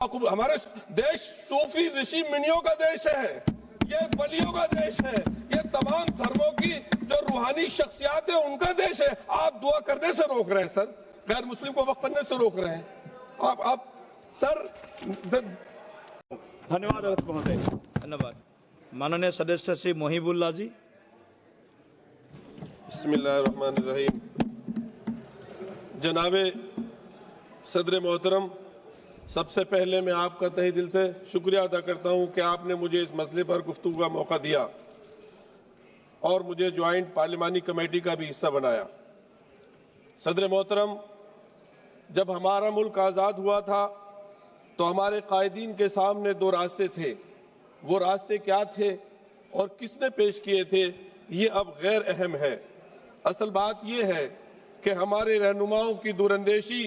ہمارے دیش صوفی رشی منیوں کا دیش ہے، یہ ولیوں کا دیش ہے، یہ تمام دھرموں کی جو روحانی شخصیات ہیں ان کا دیش ہے۔ آپ دعا کرنے سے روک رہے ہیں سر، غیر مسلم کو وقف کرنے سے روک رہے ہیں آپ سر۔ धन्यवाद अध्यक्ष महोदय, धन्यवाद। माननीय सदस्य श्री मोहिबुल्लाह जी। बिस्मिल्लाहिर्रहमानिर्रहीम। जनाबे सदर मोहतरम, सबसे पहले मैं आपका तहे दिल से शुक्रिया अदा करता हूं कि आपने मुझे इस मसले पर गुफ्तगू का मौका दिया और मुझे ज्वाइंट पार्लिमानी कमेटी का भी हिस्सा बनाया। सदर मोहतरम, जब हमारा मुल्क आज़ाद हुआ था तो हमारे कायदीन के सामने दो रास्ते थे। वो रास्ते क्या थे और किसने पेश किए थे ये अब गैर अहम है। असल बात ये है कि हमारे रहनुमाओं की दूरंदेशी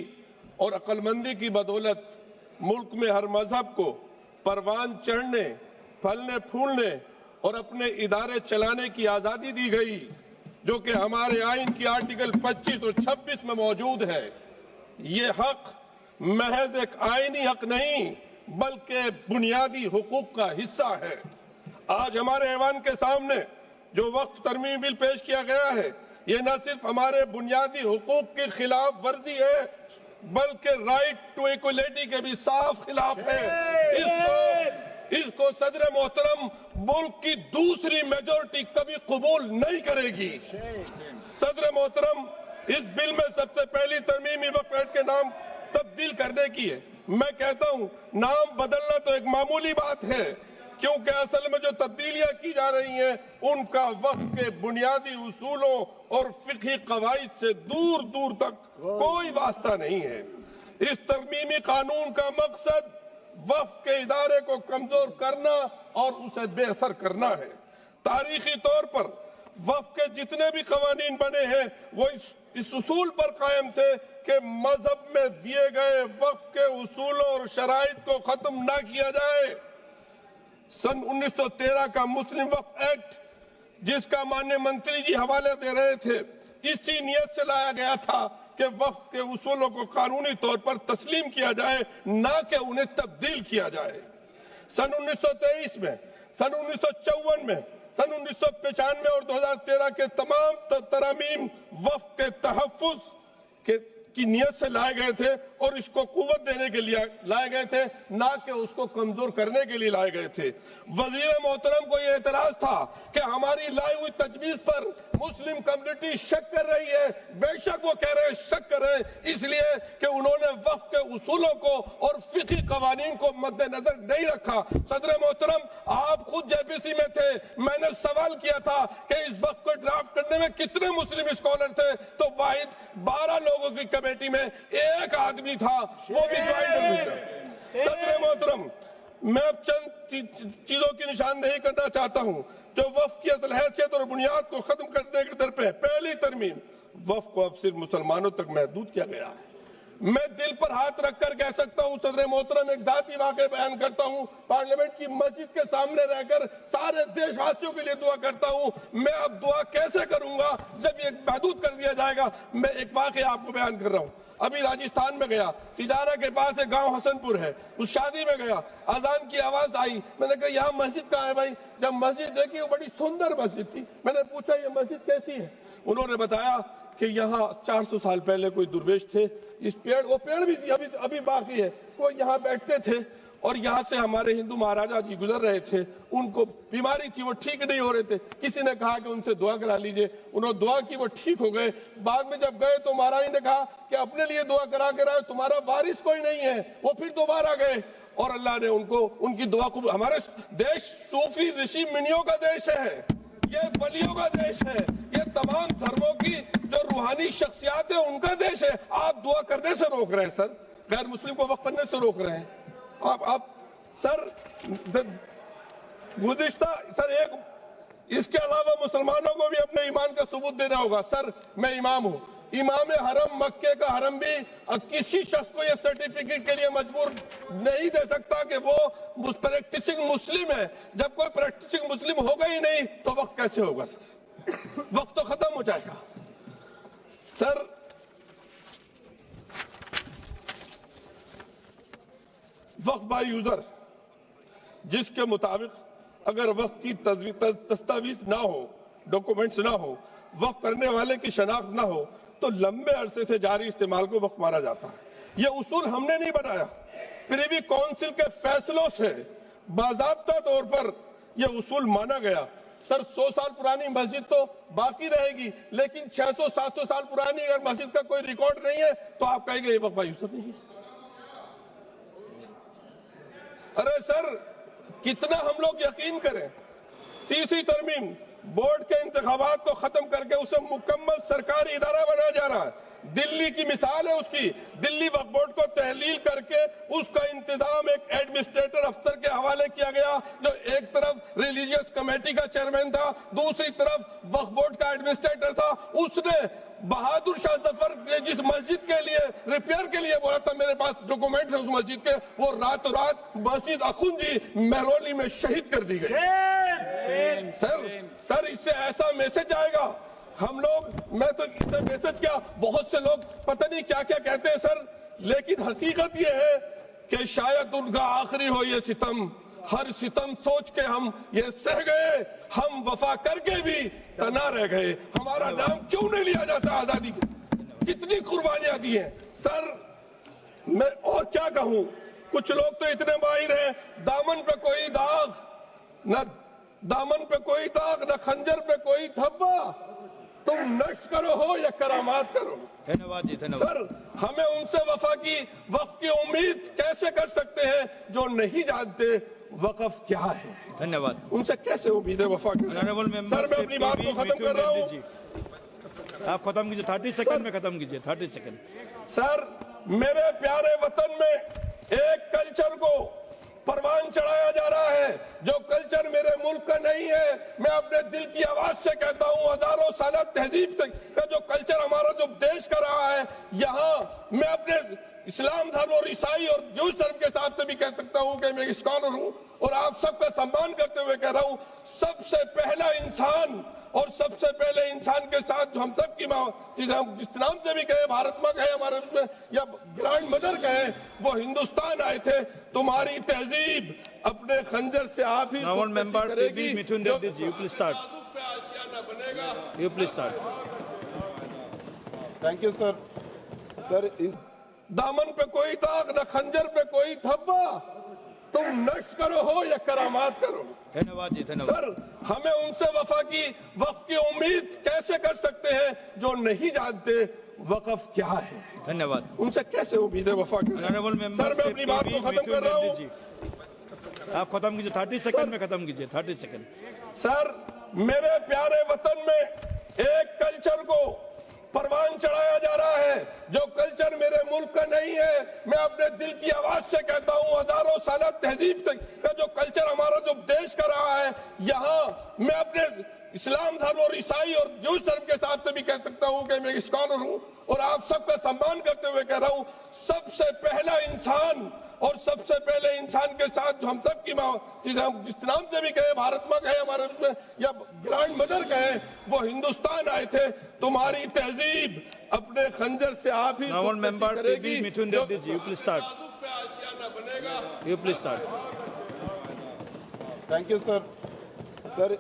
और अक्लमंदी की बदौलत मुल्क में हर मजहब को परवान चढ़ने, फलने फूलने और अपने इदारे चलाने की आज़ादी दी गई, जो कि हमारे आइन की आर्टिकल 25 और 26 में मौजूद है। ये हक महज एक आईनी हक नहीं बल्कि बुनियादी हुकूक का हिस्सा है। आज हमारे ऐवान के सामने जो वक्फ तरमीम बिल पेश किया गया है, ये न सिर्फ हमारे बुनियादी हुकूक की खिलाफ वर्जी है बल्कि राइट टू इक्वलिटी के भी साफ खिलाफ है। इसको सदर मोहतरम मुल्क की दूसरी मेजॉरिटी कभी कबूल नहीं करेगी। सदर मोहतरम, इस बिल में सबसे पहली तरमीमी वक्फ एक्ट के नाम तब्दील करने की है। मैं कहता हूं नाम बदलना तो एक मामूली बात है, क्योंकि असल में जो तब्दीलियां की जा रही हैं उनका वक्फ के बुनियादी उसूलों और फिक़ही कवाइद से दूर दूर तक कोई वास्ता नहीं है। इस तरमीमी कानून का मकसद वक्फ के इदारे को कमजोर करना और उसे बेअसर करना है। तारीखी तौर पर वक्फ के जितने भी कवानीन बने हैं वो इस उसूल पर कायम थे कि मजहब में दिए गए वक्फ के उसूलों और शराइत को खत्म ना किया जाए। सन 1913 का मुस्लिम वक्फ एक्ट, जिसका माननीय मंत्री जी हवाले दे रहे थे, इसी नियत से लाया गया था कि वक्फ के उसूलों को कानूनी तौर पर तस्लीम किया जाए, ना कि उन्हें तब्दील किया जाए। सन 1923 में, सन 1954 में, सन 1995 और 2013 के तमाम तरामीम वक्फ के तहफ़्फ़ुज़ की नियत से लाए गए थे और इसको कुव्वत देने के लिए लाए गए थे, ना कि उसको कमजोर करने के लिए लाए गए थे। वजीर मोहतरम को यह एतराज था कि हमारी लाई हुई तजवीज पर मुस्लिम कम्युनिटी शक कर रही है। बेशक वो कह रहे हैं शक कर रहे हैं, इसलिए कि उन्होंने वक्फ के उसूलों को और फिक़ही कवानीन को मद्देनजर नहीं रखा। सदर मोहतरम, आप खुद जेपीसी में थे, मैंने सवाल किया था कि इस वक्फ को ड्राफ्ट करने में कितने मुस्लिम स्कॉलर थे, तो वाहिद 12 लोगों की कमेटी में एक आदमी था, वो भी ज्वाइंट। सदर मोहतरम, मैं अब चंद चीजों की निशानदेही करना चाहता हूं जो वक्फ की असल हैसियत और बुनियाद को खत्म करने के दर पे है। पहली तरमीम, वक्फ को अब सिर्फ मुसलमानों तक महदूद किया गया है। मैं दिल पर हाथ रखकर कह सकता हूं सदर मोहतरम, एक जाती वाक़या बयान करता हूं, पार्लियामेंट की मस्जिद के सामने रहकर सारे देशवासियों के लिए दुआ करता हूं। मैं अब दुआ कैसे करूंगा जब ये महदूद कर दिया जाएगा। मैं एक वाक़या आपको बयान कर रहा हूं। अभी राजस्थान में गया, तिजारा के पास एक गांव हसनपुर है, उस शादी में गया, अजान की आवाज आई, मैंने कहा यहाँ मस्जिद कहाँ है भाई? जब मस्जिद देखी वो बड़ी सुंदर मस्जिद थी। मैंने पूछा ये मस्जिद कैसी है? उन्होंने बताया कि यहाँ 400 साल पहले कोई दुर्वेश थे, इस पेड़, वो पेड़ भी अभी बाकी है, वो यहाँ बैठते थे और यहाँ से हमारे हिंदू महाराजा जी गुजर रहे थे, उनको बीमारी थी, वो ठीक नहीं हो रहे थे। किसी ने कहा कि उनसे दुआ करा लीजिए, उन्होंने दुआ की, वो ठीक हो गए। बाद में जब गए तो महारानी ने कहा कि अपने लिए दुआ करा के रहे, तुम्हारा वारिस कोई नहीं है। वो फिर दोबारा गए और अल्लाह ने उनको उनकी दुआ को। हमारे देश सूफी ऋषि मुनियों का देश है, ये वलियों का देश है, ये तमाम धर्मों की जो रूहानी शख्सियात है उनका देश है। आप दुआ करने से रोक रहे हैं सर, गैर मुस्लिम को वक्फ करने से रोक रहे हैं आप सर। गुज़िश्ता सर, एक इसके अलावा मुसलमानों को भी अपने ईमान का सबूत देना होगा। सर, मैं इमाम हूं, इमाम हरम मक्के का हरम भी किसी शख्स को यह सर्टिफिकेट के लिए मजबूर नहीं दे सकता कि वो प्रैक्टिसिंग मुस्लिम है। जब कोई प्रैक्टिसिंग मुस्लिम होगा ही नहीं तो वक्त कैसे होगा सर? वक्त तो खत्म हो जाएगा सर। वक्फ बाय यूजर, जिसके मुताबिक अगर वक्फ की दस्तावेज ना हो, डॉक्यूमेंट्स ना हो, वक्फ करने वाले की शनाख्त ना हो, तो लंबे अरसे से जारी इस्तेमाल को वक्फ माना जाता है। ये उसूल हमने नहीं बनाया, प्रिवी काउंसिल के फैसलों से बाज़ाब्ता तौर पर यह उसूल माना गया। सर 100 साल पुरानी मस्जिद तो बाकी रहेगी, लेकिन 600-700 साल पुरानी अगर मस्जिद का कोई रिकॉर्ड नहीं है तो आप कहेंगे ये वक्फ बाय यूजर नहीं है। अरे सर कितना हम लोग यकीन करें, तीसरी तरमीम बोर्ड के इंतखाबात को खत्म करके उसे मुकम्मल सरकारी इदारा बनाया जा रहा है। दिल्ली की मिसाल है उसकी, दिल्ली वक्फ बोर्ड को तहलील करके उसका इंतजाम एक एडमिनिस्ट्रेटर अफसर के हवाले किया गया, जो एक तरफ रिलीजियस कमेटी का चेयरमैन था, दूसरी तरफ वक्फ बोर्ड का एडमिनिस्ट्रेटर था। उसने बहादुर शाह जफर ने जिस मस्जिद के लिए रिपेयर के लिए बोला था मेरे पास डॉक्यूमेंट्स है उस मस्जिद के, वो रातों रात मस्जिद अखुंजी महरौली में शहीद कर दी गई। सर इससे ऐसा मैसेज आएगा, हम लोग, मैं तो इससे मैसेज क्या, बहुत से लोग पता नहीं क्या क्या कहते हैं सर, लेकिन हकीकत ये है कि शायद उनका आखिरी हो ये सितम, हर सितम सोच के हम ये सह गए, हम वफा करके भी तना रह गए। हमारा नाम क्यों नहीं लिया जाता आजादी के, कितनी कुर्बानियां दी हैं सर। मैं और क्या कहूं, कुछ लोग तो इतने माहिर हैं, दामन पे कोई दाग न, दामन पे कोई दाग न खंजर पे कोई धब्बा, तुम नष्ट करो हो या करामात करो। धन्यवाद जी, धन्यवाद सर। हमें उनसे वक्फ की उम्मीद कैसे कर सकते हैं जो नहीं जानते वक्फ क्या है। धन्यवाद। उनसे कैसे उम्मीद है वफा की। सर मैं अपनी बात को खत्म कर रहा हूँ, आप खत्म कीजिए, 30 सेकंड में खत्म कीजिए, 30 सेकंड। सर मेरे प्यारे वतन में एक कल्चर को परवान चढ़ाया जा रहा है, जो कल्चर मेरे मुल्क का नहीं है। मैं अपने दिल की आवाज से कहता हूं, हजारों साल तहजीब का जो कल्चर हमारा जो देश का रहा है, यहाँ मैं अपने इस्लाम धर्म और ईसाई और जूस धर्म के हिसाब से भी कह सकता हूं कि मैं स्कॉलर हूं और आप सबका सम्मान करते हुए कह रहा हूं, सबसे पहला इंसान और सबसे पहले इंसान के साथ जो हम सब की माँ, जिस नाम से भी कहे, भारत माँ कहे हमारे उसमें या ग्रैंड मदर कहे, वो हिंदुस्तान आए थे। तुम्हारी तहजीब अपने खंजर से आप ही करेगी। Mithun Reddy ji, you please start. You please start. Thank you sir. Sir दामन पे कोई दाग न खंजर पे कोई धब्बा, तुम नष्ट करो हो या करामात करो। धन्यवाद जी, धन्यवाद। सर हमें उनसे वक्फ की उम्मीद कैसे कर सकते हैं जो नहीं जानते वक्फ क्या है। धन्यवाद। उनसे कैसे उम्मीद है वफा की। सर मैं अपनी बात को खत्म कर रहा हूँ, आप खत्म कीजिए, 30 सेकंड में खत्म कीजिए, 30 सेकंड। सर मेरे प्यारे वतन में एक कल्चर को परवान चढ़ाया जा रहा है, जो कल्चर मेरे मुल्क का नहीं है। मैं अपने दिल की आवाज से कहता हूं, हजारों साल तहजीब का जो कल्चर हमारा जो देश का रहा है, यहाँ मैं अपने इस्लाम धर्म और ईसाई और जूस धर्म के हिसाब से भी कह सकता हूं कि मैं स्कॉलर हूं और आप सबका सम्मान करते हुए कह रहा हूं, सबसे पहला इंसान और सबसे पहले इंसान के साथ जो हम सब की माँ, जिस नाम से भी कहे, भारत माँ कहे हमारे उसमें या ग्रैंड मदर कहे, वो हिंदुस्तान आए थे। तुम्हारी तहजीब अपने खंजर से आप ही करेगी। Mithun Reddy ji, you please start. You please start. Thank you sir. Sir